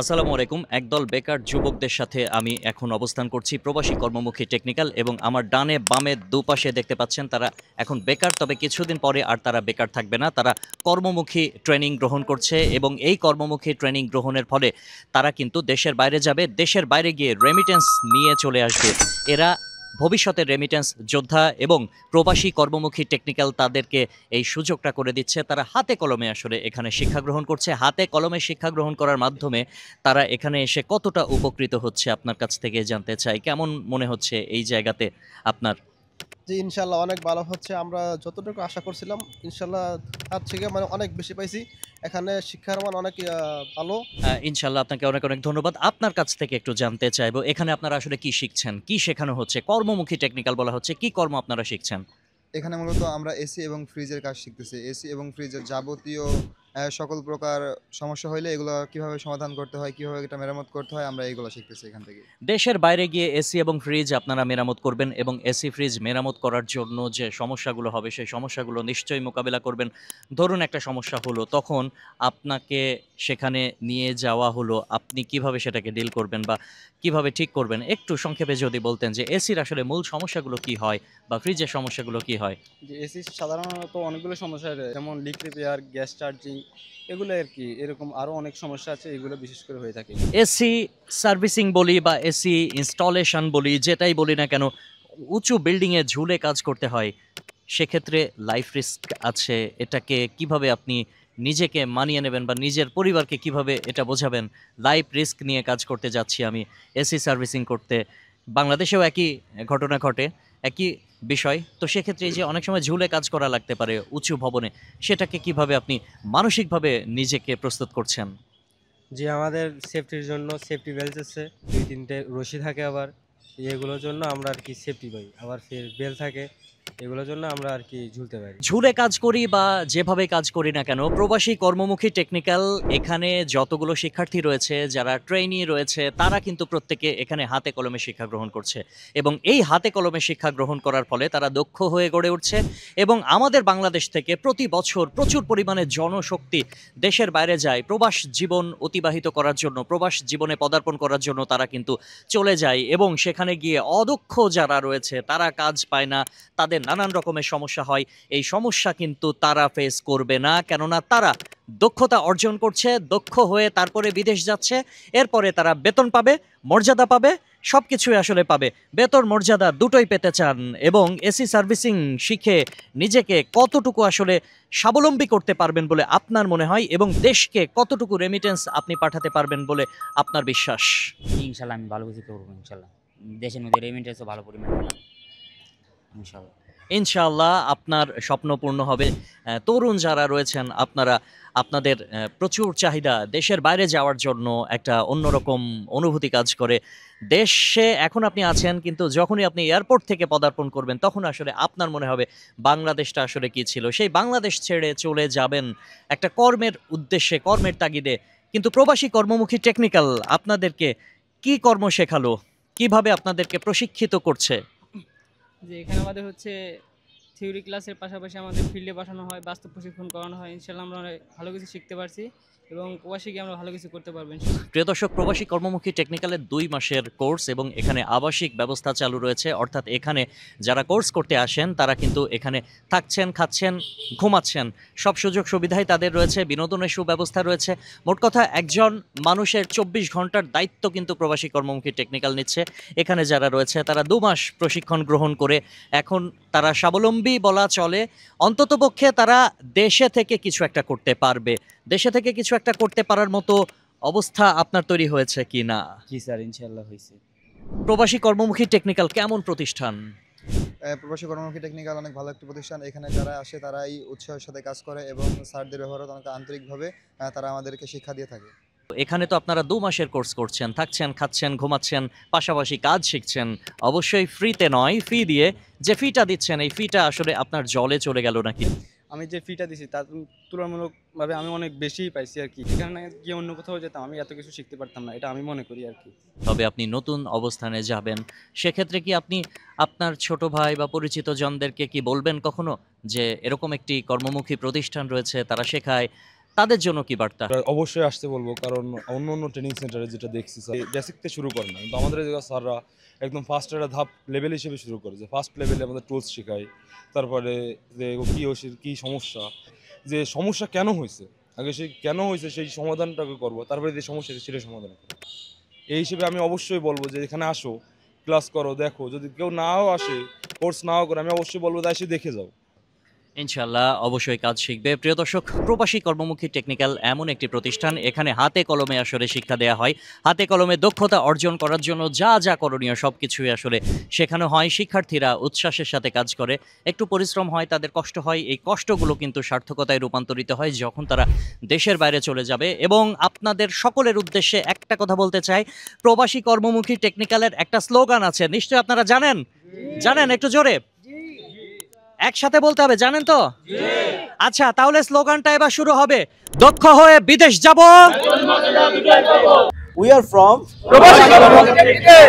আসসালামু আলাইকুম। একদল বেকার যুবকদের সাথে আমি এখন অবস্থান করছি প্রবাসী কর্মমুখী টেকনিক্যাল এবং আমার ডানে বামে দুপাশে দেখতে পাচ্ছেন তারা এখন বেকার, তবে কিছুদিন পরে আর তারা বেকার থাকবে না। তারা কর্মমুখী ট্রেনিং গ্রহণ করছে এবং এই কর্মমুখী ট্রেনিং গ্রহণের ফলে তারা কিন্তু দেশের বাইরে যাবে, দেশের বাইরে গিয়ে রেমিটেন্স নিয়ে চলে আসবে। এরা ভবিষ্যতের রেমিটেন্স যোদ্ধা এবং প্রবাসী কর্মমুখী টেকনিক্যাল তাদেরকে এই সুযোগটা করে দিচ্ছে। তারা হাতে কলমে আসলে এখানে শিক্ষা গ্রহণ করছে। হাতে কলমে শিক্ষা গ্রহণ করার মাধ্যমে তারা এখানে এসে কতটা উপকৃত হচ্ছে আপনার কাছ থেকে জানতে চাই। কেমন মনে হচ্ছে এই জায়গাতে আপনার? জি, ইনশাআল্লাহ অনেক ভালো হচ্ছে। আমরা যতটুকু আশা করছিলাম ইনশাআল্লাহ তার থেকে অনেক বেশি পাইছি। এখানে শিক্ষার মান অনেক ভালো। ইনশাআল্লাহ আপনাকে অনেক, অনেক ধন্যবাদ। আপনার কাছ থেকে একটু জানতে চাইবো, এখানে আপনারা আসলে কি শিখছেন? কি শেখানো হচ্ছে? কর্মমুখী টেকনিক্যাল বলা হচ্ছে। কি কর্ম আপনারা শিখছেন? এখানে মূলত আমরা এসি এবং ফ্রিজের কাজ শিখতেছি। এসি এবং ফ্রিজের যাবতীয় সকল প্রকার সমস্যা হইলে এগুলো কিভাবে সমাধান করতে হয়, কিভাবে এটা মেরামত করতে হয়, আমরা এগুলো শিখতেছি এখান থেকে। দেশের বাইরে গিয়ে এসি এবং ফ্রিজ আপনারা মেরামত করবেন এবং এসি ফ্রিজ মেরামত করার জন্য যে সমস্যাগুলো হবে সেই সমস্যাগুলো নিশ্চয়ই মোকাবেলা করবেন। ধরুন একটা সমস্যা হলো, তখন আপনাকে সেখানে নিয়ে যাওয়া হলো। আপনি কিভাবে সেটাকে ডিল করবেন বা কিভাবে ঠিক করবেন? একটু সংক্ষেপে যদি বলতেন যে এসির আসলে মূল সমস্যাগুলো কি হয় বা ফ্রিজের সমস্যাগুলো কি হয়? যে এসির সাধারণত অনেকগুলো সমস্যা রয়েছে, যেমন লিক রিপেয়ার, গ্যাস চার্জিং, এগুলো আর কি। এরকম আরও অনেক সমস্যা আছে, এগুলো বিশেষ করে হয়ে থাকে। এসি সার্ভিসিং বলি বা এসি ইনস্টলেশন বলি, যেটাই বলি না কেন, উঁচু বিল্ডিংয়ে ঝুলে কাজ করতে হয়। সেক্ষেত্রে লাইফ রিস্ক আছে। এটাকে কিভাবে আপনি নিজেকে মানিয়ে নেবেন বা নিজের পরিবারকে কিভাবে এটা বোঝাবেন? লাইফ রিস্ক নিয়ে কাজ করতে যাচ্ছি আমি এসি সার্ভিসিং করতে। বাংলাদেশেও একই ঘটনা ঘটে, একই বিষয়। তো সেক্ষেত্রে এই যে অনেক সময় ঝুলে কাজ করা লাগতে পারে উঁচু ভবনে, সেটাকে কিভাবে আপনি মানসিকভাবে নিজেকে প্রস্তুত করছেন? জি, আমাদের সেফটির জন্য সেফটি বেল্ট আছে, ২-৩ টে রশি থাকে, আবার এগুলোর জন্য আমরা আর কি সেফটি পাই। আবার ফের বেল থাকে, এগুলোর জন্য আমরা আর কি ঝুলতে পারি। ঝুলে কাজ করি বা যেভাবে কাজ করি না কেন, প্রবাসী কর্মমুখী টেকনিক্যাল এখানে যতগুলো শিক্ষার্থী রয়েছে, যারা ট্রেইনি রয়েছে, তারা কিন্তু প্রত্যেকে এখানে হাতে কলমে শিক্ষা গ্রহণ করছে এবং এই হাতে কলমে শিক্ষা গ্রহণ করার ফলে তারা দক্ষ হয়ে গড়ে উঠছে এবং আমাদের বাংলাদেশ থেকে প্রতি বছর প্রচুর পরিমাণে জনশক্তি দেশের বাইরে যায় প্রবাস জীবন অতিবাহিত করার জন্য, প্রবাস জীবনে পদার্পণ করার জন্য তারা কিন্তু চলে যায় এবং সেখানে গিয়ে অদক্ষ যারা রয়েছে তারা কাজ পায় না, তাদের নানান রকমের সমস্যা হয়। এই সমস্যা কিন্তু তারা ফেস করবে না, কেননা তারা দক্ষতা অর্জন করছে, দক্ষ হয়ে তারপরে বিদেশ যাচ্ছে। এরপরে তারা বেতন পাবে, মর্যাদা পাবে, সব কিছুই আসলে পাবে। বেতন মর্যাদা দুটোই পেতে চান এবং এসি সার্ভিসিং শিখে নিজেকে কতটুকু আসলে স্বাবলম্বী করতে পারবেন বলে আপনার মনে হয় এবং দেশকে কতটুকু রেমিটেন্স আপনি পাঠাতে পারবেন বলে আপনার বিশ্বাস? ইনশাল্লাহ আমি ভালো কিছু করবো ইনশাল্লাহ। দেশের মধ্যে রেমিটেন্সও ভালো পরিমাণে পাঠাবো ইনশাল্লাহ। ইনশাআল্লাহ আপনার স্বপ্ন পূর্ণ হবে। তরুণ যারা রয়েছেন আপনারা, আপনাদের প্রচুর চাহিদা দেশের বাইরে যাওয়ার জন্য, একটা অন্যরকম অনুভূতি কাজ করে। দেশে এখন আপনি আছেন, কিন্তু যখনই আপনি এয়ারপোর্ট থেকে পদার্পণ করবেন তখন আসলে আপনার মনে হবে বাংলাদেশটা আসলে কি ছিল। সেই বাংলাদেশ ছেড়ে চলে যাবেন একটা কর্মের উদ্দেশ্যে, কর্মের তাগিদে। কিন্তু প্রবাসী কর্মমুখী টেকনিক্যাল আপনাদেরকে কি কর্ম শেখালো? কিভাবে আপনাদেরকে প্রশিক্ষিত করছে? যে এখানে আমাদের হচ্ছে থিওরি ক্লাসের পাশাপাশি আমাদের ফিল্ডে পাঠানো হয়, বাস্তব প্রশিক্ষণ করানো হয়। ইনশাল্লাহ আমরা অনেক ভালো কিছু শিখতে পারছি এবং প্রবাসী গিয়ে আমরা ভালো কিছু করতে পারবো ইনশাল্লাহ। প্রিয় দর্শক, প্রবাসী কর্মমুখী টেকনিক্যালের ২ মাসের কোর্স এবং এখানে আবাসিক ব্যবস্থা চালু রয়েছে। অর্থাৎ এখানে যারা কোর্স করতে আসেন তারা কিন্তু এখানে থাকছেন, খাচ্ছেন, ঘুমাচ্ছেন, সব সুযোগ সুবিধাই তাদের রয়েছে, বিনোদনের সুব্যবস্থা রয়েছে। মোট কথা একজন মানুষের ২৪ ঘন্টার দায়িত্ব কিন্তু প্রবাসী কর্মমুখী টেকনিক্যাল নিচ্ছে। এখানে যারা রয়েছে তারা ২ মাস প্রশিক্ষণ গ্রহণ করে এখন তারা স্বাবলম্বী বলা চলে। অন্ততপক্ষে তারা দেশে থেকে কিছু একটা করতে পারবে। দেশে থেকে কিছু একটা করতে পারার মতো অবস্থা আপনার তৈরি হয়েছে কি না? জি স্যার, ইনশাল্লাহ হয়েছে। প্রবাসী কর্মমুখী টেকনিক্যাল কেমন প্রতিষ্ঠান? প্রবাসী কর্মমুখী টেকনিক্যাল অনেক ভালো একটি প্রতিষ্ঠান। এখানে যারা আসে তারাই উৎসাহের সাথে কাজ করে এবং স্যারদের ব্যবহারও অনেক আন্তরিকভাবে তারা আমাদেরকে শিক্ষা দিয়ে থাকে। এখানে তো আপনারা ২ মাসের কোর্স করছেন, থাকছেন, খাচ্ছেন, ঘুমাচ্ছেন, পাশাপাশি কাজ শিখছেন। অবশ্যই ফ্রিতে নয়, ফি দিয়ে। যে ফিটা দিচ্ছেন এই ফিটা আসলে আপনার জলে চলে গেল নাকি? আমি যে ফিটা দিছি তার তুলনামূলকভাবে আমি অনেক বেশিই পাইছি আর কি। এখানে গিয়ে অন্য কোথাও যেতাম আমি এত কিছু শিখতে পারতাম না, এটা আমি মনে করি আর কি। তবে আপনি নতুন অবস্থানে যাবেন, সেক্ষেত্রে কি আপনি আপনার ছোট ভাই বা পরিচিত জনদেরকে কি বলবেন কখনো যে এরকম একটি কর্মমুখী প্রতিষ্ঠান রয়েছে, তারা শেখায়, তাদের জন্য কি বার্তা? অবশ্যই আসতে বলবো, কারণ অন্য অন্য ট্রেনিং সেন্টারে যেটা দেখছি বেসিক থেকে শুরু করে না, কিন্তু আমাদের এই জায়গায় স্যাররা একদম ফার্স্ট একটা ধাপ লেভেল হিসেবে শুরু করে, যে ফার্স্ট লেভেলে আমাদের টুলস শেখায়, তারপরে যে কী সমস্যা, যে সমস্যা কেন হয়েছে, আগে সেই কেন হয়েছে সেই সমাধানটাকে করবো, তারপরে যে সমস্যা সেটা সমাধান করবো। এই হিসেবে আমি অবশ্যই বলবো যে এখানে আসো, ক্লাস করো, দেখো, যদি কেউ নাও আসে, কোর্স নাও করে, আমি অবশ্যই বলবো এসে দেখে যাও। ইনশাল্লাহ অবশ্যই কাজ শিখবে। প্রিয় দর্শক, প্রবাসী কর্মমুখী টেকনিক্যাল এমন একটি প্রতিষ্ঠান, এখানে হাতে কলমে আসলে শিক্ষা দেওয়া হয়। হাতে কলমে দক্ষতা অর্জন করার জন্য যা যা করণীয় সব কিছুই আসলে শেখানো হয়। শিক্ষার্থীরা উচ্ছ্বাসের সাথে কাজ করে, একটু পরিশ্রম হয়, তাদের কষ্ট হয়, এই কষ্টগুলো কিন্তু সার্থকতায় রূপান্তরিত হয় যখন তারা দেশের বাইরে চলে যাবে। এবং আপনাদের সকলের উদ্দেশ্যে একটা কথা বলতে চাই, প্রবাসী কর্মমুখী টেকনিক্যালের একটা স্লোগান আছে, নিশ্চয়ই আপনারা জানেন? জানেন? একটু জোরে একসাথে বলতে হবে, জানেন তো? আচ্ছা, তাহলে স্লোগানটা এবার শুরু হবে, দক্ষ হয়ে বিদেশ যাব। We are from Probasi Technical.